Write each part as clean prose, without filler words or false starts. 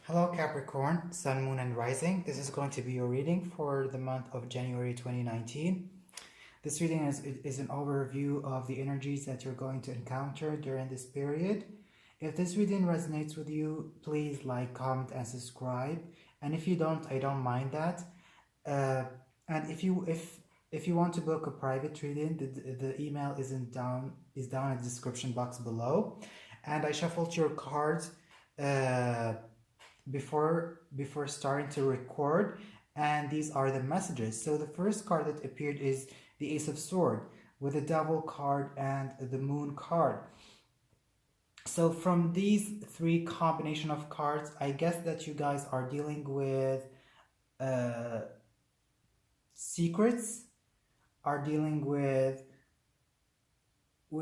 Hello Capricorn, Sun, Moon and Rising. This is going to be your reading for the month of January 2019. This reading is an overview of the energies that you're going to encounter during this period. If this reading resonates with you, please like, comment and subscribe. And if you don't, I don't mind that. And if you want to book a private reading, the email is down in the description box below. And I shuffled your cards before starting to record, and these are the messages. So the first card that appeared is the Ace of Swords with the Devil card and the Moon card. So from these three combination of cards, I guess that you guys are dealing with secrets, are dealing with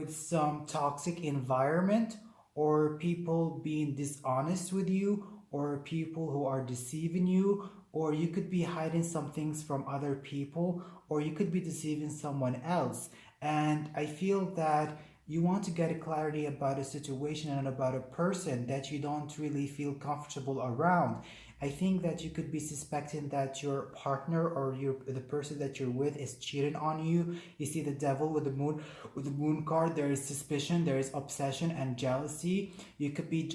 some toxic environment, or people being dishonest with you, or people who are deceiving you, or you could be hiding some things from other people, or you could be deceiving someone else. And I feel that you want to get a clarity about a situation and about a person that you don't really feel comfortable around. I think that you could be suspecting that your partner or the person that you're with is cheating on you. You see the Devil with the moon card. There is suspicion, there is obsession and jealousy. You could be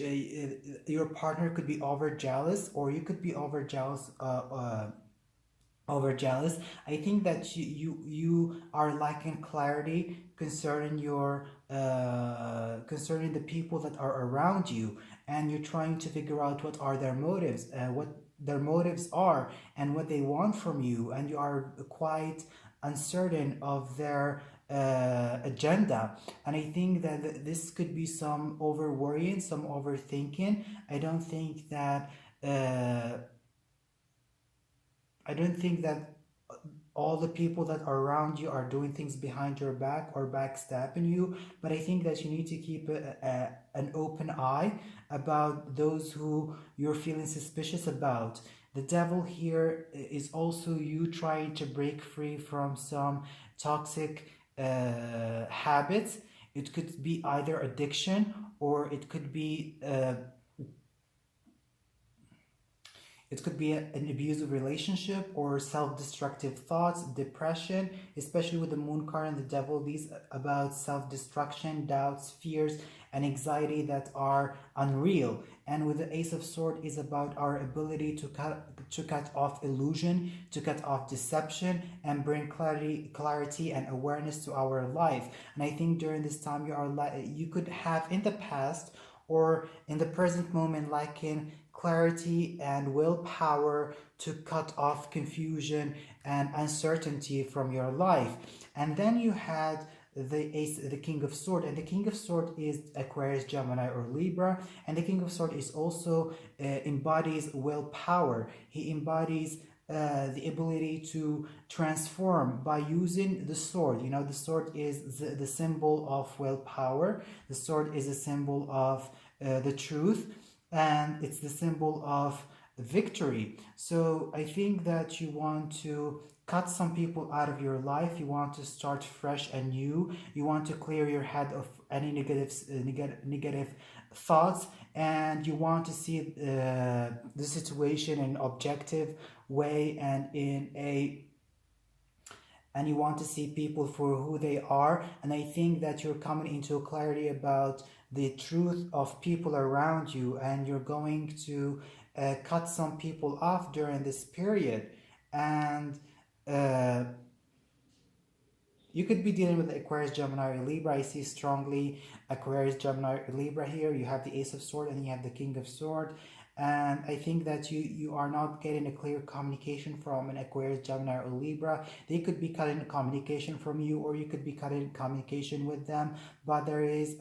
your partner could be over jealous, or you could be over jealous. I think that you are lacking clarity concerning your concerning the people that are around you, and you're trying to figure out what are their motives, what their motives are, and what they want from you, and you are quite uncertain of their agenda. And I think that this could be some over worrying, some overthinking. I don't think that all the people that are around you are doing things behind your back or backstabbing you, but I think that you need to keep an open eye about those who you're feeling suspicious about. The Devil here is also you trying to break free from some toxic habits. It could be either addiction, or it could be an abusive relationship, or self-destructive thoughts, depression, especially with the Moon card and the Devil. These about self-destruction, doubts, fears, and anxiety that are unreal. And with the Ace of Swords is about our ability to cut off illusion, to cut off deception, and bring clarity and awareness to our life. And I think during this time you could have in the past or in the present moment lacking clarity and willpower to cut off confusion and uncertainty from your life. And then you had the King of Swords, and the King of Swords is Aquarius, Gemini, or Libra. And the King of Swords is also embodies willpower. He embodies the ability to transform by using the sword. You know, the sword is the symbol of willpower. The sword is a symbol of the truth, and it's the symbol of victory. So I think that you want to cut some people out of your life. You want to start fresh and new. You want to clear your head of any negative thoughts, and you want to see the situation in an objective way, and you want to see people for who they are. And I think that you're coming into clarity about the truth of people around you, and you're going to cut some people off during this period. And you could be dealing with Aquarius, Gemini, or Libra. I see strongly Aquarius, Gemini, or Libra here. You have the Ace of Swords and you have the King of Swords. And I think that you are not getting a clear communication from an Aquarius, Gemini, or Libra. They could be cutting communication from you, or you could be cutting communication with them. But there is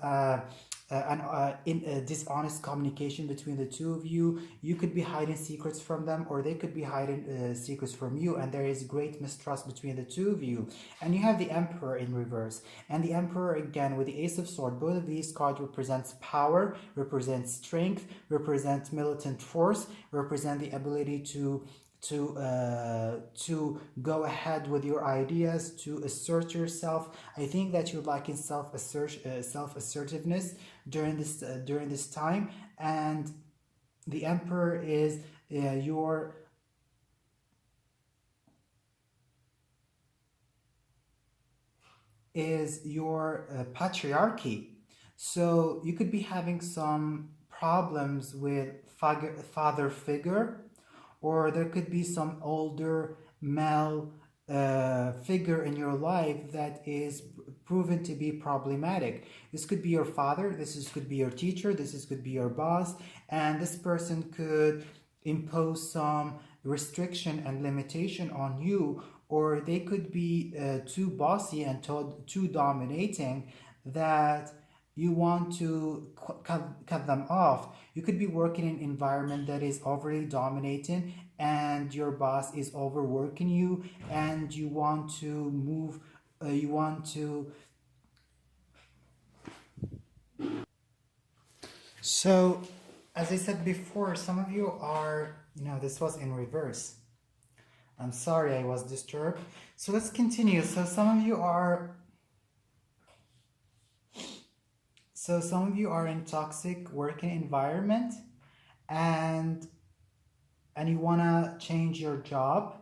dishonest communication between the two of you. You could be hiding secrets from them, or they could be hiding secrets from you, and there is great mistrust between the two of you. And you have the Emperor in reverse, and the Emperor again with the Ace of Swords. Both of these cards represents power, represents strength, represent militant force, represent the ability to go ahead with your ideas, to assert yourself. I think that you're lacking self-assertiveness during this time, and the Emperor your patriarchy. So you could be having some problems with father figure, or there could be some older male figure in your life that is proven to be problematic. This could be your father, could be your teacher, could be your boss, and this person could impose some restriction and limitation on you, or they could be too bossy and too dominating that you want to cut them off. You could be working in an environment that is overly dominating and your boss is overworking you, and you want to move, you want to. So, as I said before, some of you are, this was in reverse. I'm sorry, I was disturbed. So let's continue. So some of you are in toxic working environment, and you want to change your job,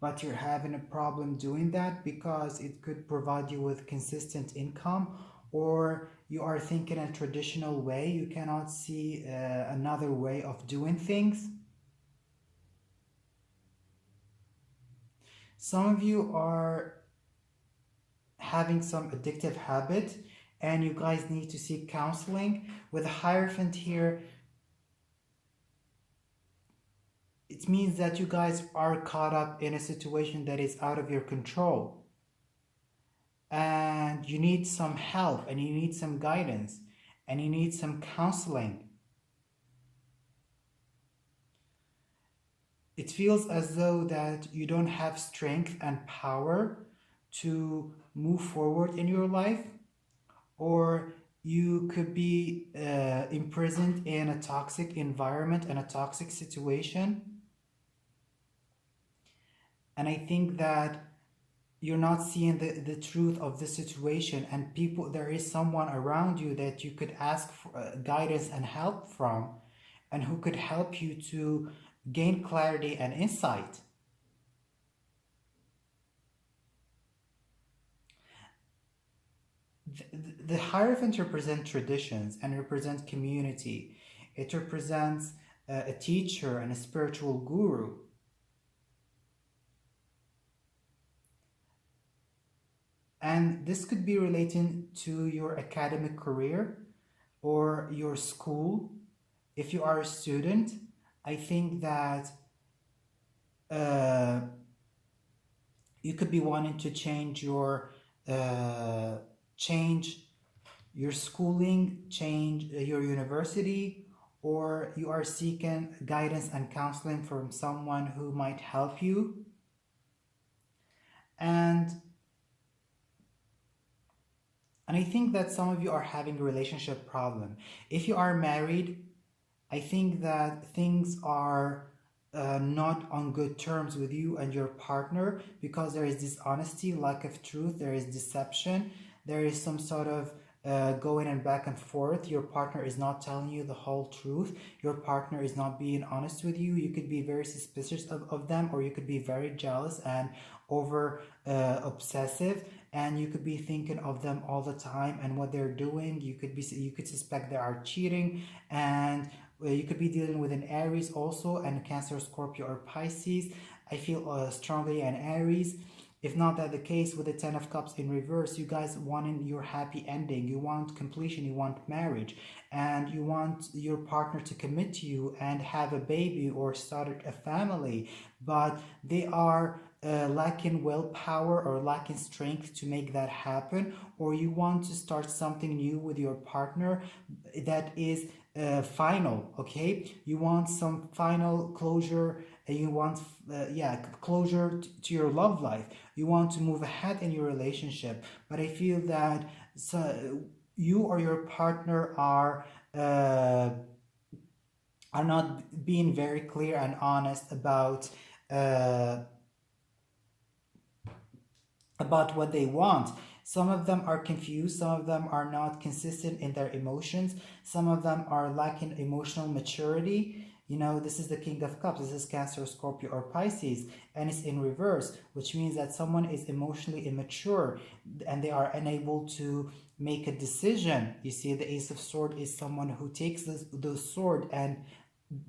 but you're having a problem doing that because it could provide you with consistent income, or you are thinking a traditional way. You cannot see another way of doing things. Some of you are having some addictive habit and you guys need to seek counseling. With a Hierophant here, it means that you guys are caught up in a situation that is out of your control. And you need some help, and you need some guidance, and you need some counseling. It feels as though that you don't have strength and power to move forward in your life, or you could be imprisoned in a toxic environment and a toxic situation. And I think that you're not seeing the truth of the situation, and there is someone around you that you could ask for guidance and help from, and who could help you to gain clarity and insight. The Hierophant represents traditions and represents community. It represents a teacher and a spiritual guru. And this could be relating to your academic career or your school. If you are a student, I think that you could be wanting to change your schooling, change your university, or you are seeking guidance and counseling from someone who might help you. And I think that some of you are having a relationship problem. If you are married, I think that things are not on good terms with you and your partner, because there is dishonesty, lack of truth, there is deception, there is some sort of going and back and forth. Your partner is not telling you the whole truth. Your partner is not being honest with you. You could be very suspicious of them, or you could be very jealous and over obsessive, and you could be thinking of them all the time and what they're doing. You could suspect they are cheating, and you could be dealing with an Aries also, and Cancer, Scorpio, or Pisces. I feel strongly an Aries. If not that the case, with the Ten of Cups in reverse, you guys want your happy ending. You want completion, you want marriage, and you want your partner to commit to you and have a baby or start a family, but they are lacking willpower or lacking strength to make that happen. Or you want to start something new with your partner that is final, okay? You want some final closure, and you want closure to your love life. You want to move ahead in your relationship, but I feel that you or your partner are not being very clear and honest about what they want. Some of them are confused, some of them are not consistent in their emotions, some of them are lacking emotional maturity. You know, this is the King of Cups. This is Cancer, Scorpio, or Pisces, and it's in reverse, which means that someone is emotionally immature and they are unable to make a decision. You see, the Ace of Swords is someone who takes the sword and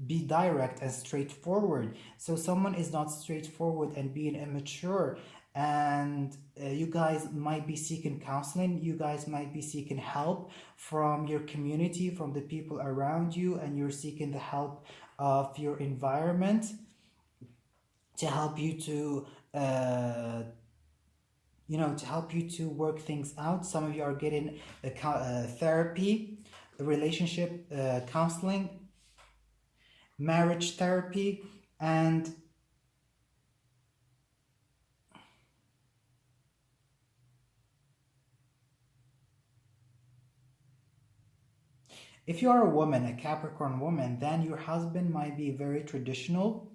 be direct and straightforward. So someone is not straightforward and being immature, and you guys might be seeking counseling, you guys might be seeking help from your community, from the people around you, and you're seeking the help of your environment to help you to to help you to work things out. Some of you are getting therapy, relationship counseling, marriage therapy, and if you are a woman, a Capricorn woman, then your husband might be very traditional.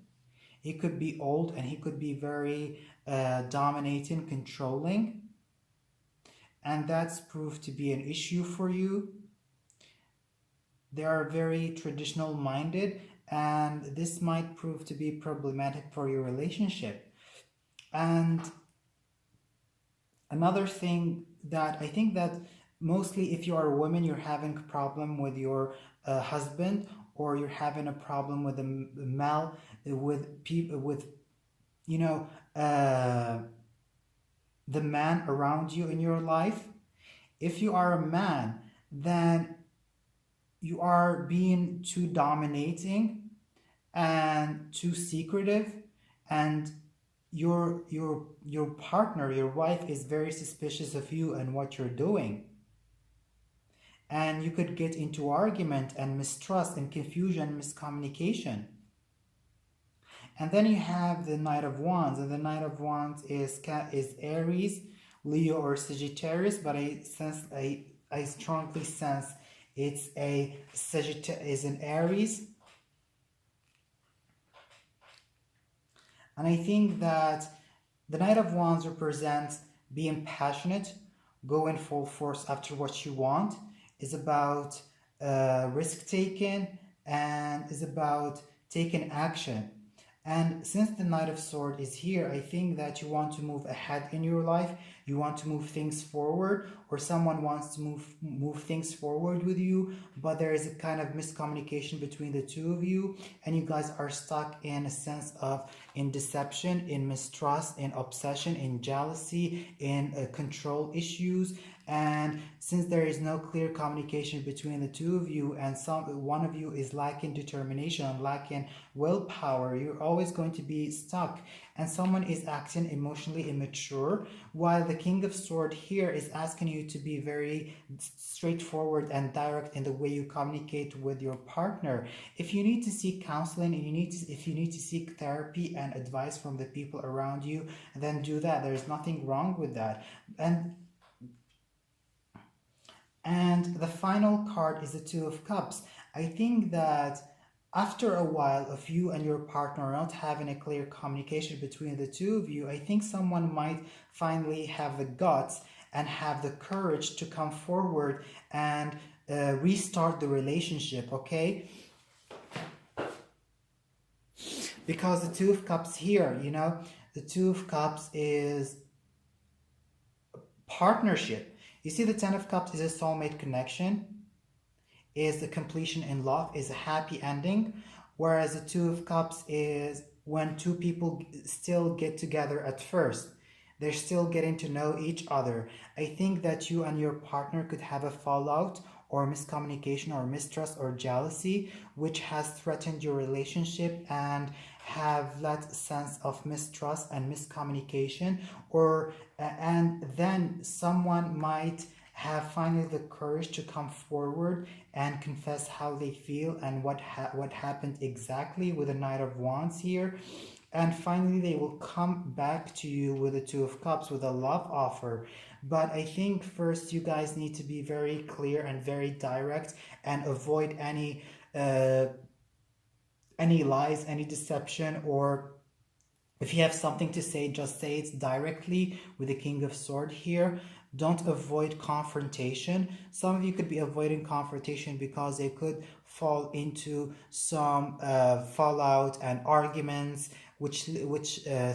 He could be old and he could be very dominating, controlling. And that's proved to be an issue for you. They are very traditional minded, and this might prove to be problematic for your relationship. And another thing that I think that mostly if you are a woman, you're having a problem with your husband, or you're having a problem with a male, with people, with the man around you in your life. If you are a man, then you are being too dominating and too secretive, and your partner, your wife, is very suspicious of you and what you're doing. And you could get into argument and mistrust and confusion, miscommunication. And then you have the Knight of Wands, and the Knight of Wands is Aries, Leo, or Sagittarius, but I strongly sense it's an Aries. And I think that the Knight of Wands represents being passionate, going full force after what you want, is about risk-taking, and is about taking action. And since the Knight of Swords is here, I think that you want to move ahead in your life. You want to move things forward, or someone wants to move things forward with you, but there is a kind of miscommunication between the two of you, and you guys are stuck in a sense of in deception, in mistrust, in obsession, in jealousy, in control issues. And since there is no clear communication between the two of you, and one of you is lacking determination, lacking willpower, you're always going to be stuck. And someone is acting emotionally immature, while the King of Swords here is asking you to be very straightforward and direct in the way you communicate with your partner. If you need to seek counseling, and if you need to seek therapy and advice from the people around you, then do that. There's nothing wrong with that. And the final card is the Two of Cups. I think that after a while of you and your partner not having a clear communication between the two of you, I think someone might finally have the guts and have the courage to come forward and restart the relationship, okay? Because the Two of Cups here, the Two of Cups is partnership. You see, the Ten of Cups is a soulmate connection, is the completion in love, is a happy ending, whereas the Two of Cups is when two people still get together at first. They're still getting to know each other. I think that you and your partner could have a fallout, or miscommunication, or mistrust, or jealousy, which has threatened your relationship and have that sense of mistrust and miscommunication, and then someone might have finally the courage to come forward and confess how they feel and what happened exactly with the Knight of Wands here. And finally they will come back to you with the Two of Cups, with a love offer. But I think first you guys need to be very clear and very direct, and avoid any lies, any deception, or if you have something to say, just say it directly with the King of Swords here. Don't avoid confrontation. Some of you could be avoiding confrontation because they could fall into some fallout and arguments, which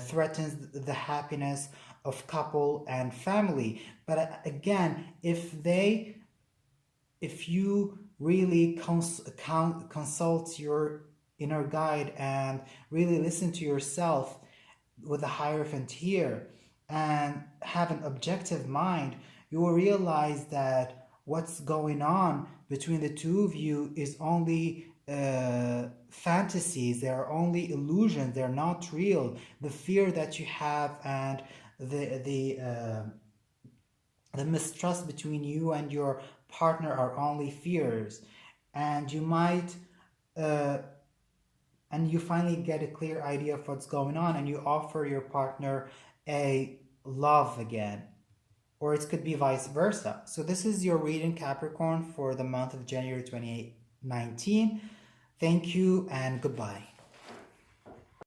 threatens the happiness of couple and family. But again, if you really consult your inner guide and really listen to yourself with the Hierophant here and have an objective mind, you will realize that what's going on between the two of you is only fantasies. They are only illusions. They're not real. The fear that you have and the mistrust between you and your partner are only fears, and you might and you finally get a clear idea of what's going on, and you offer your partner a love again, or it could be vice versa. So this is your reading, Capricorn, for the month of January 2019. Thank you and goodbye.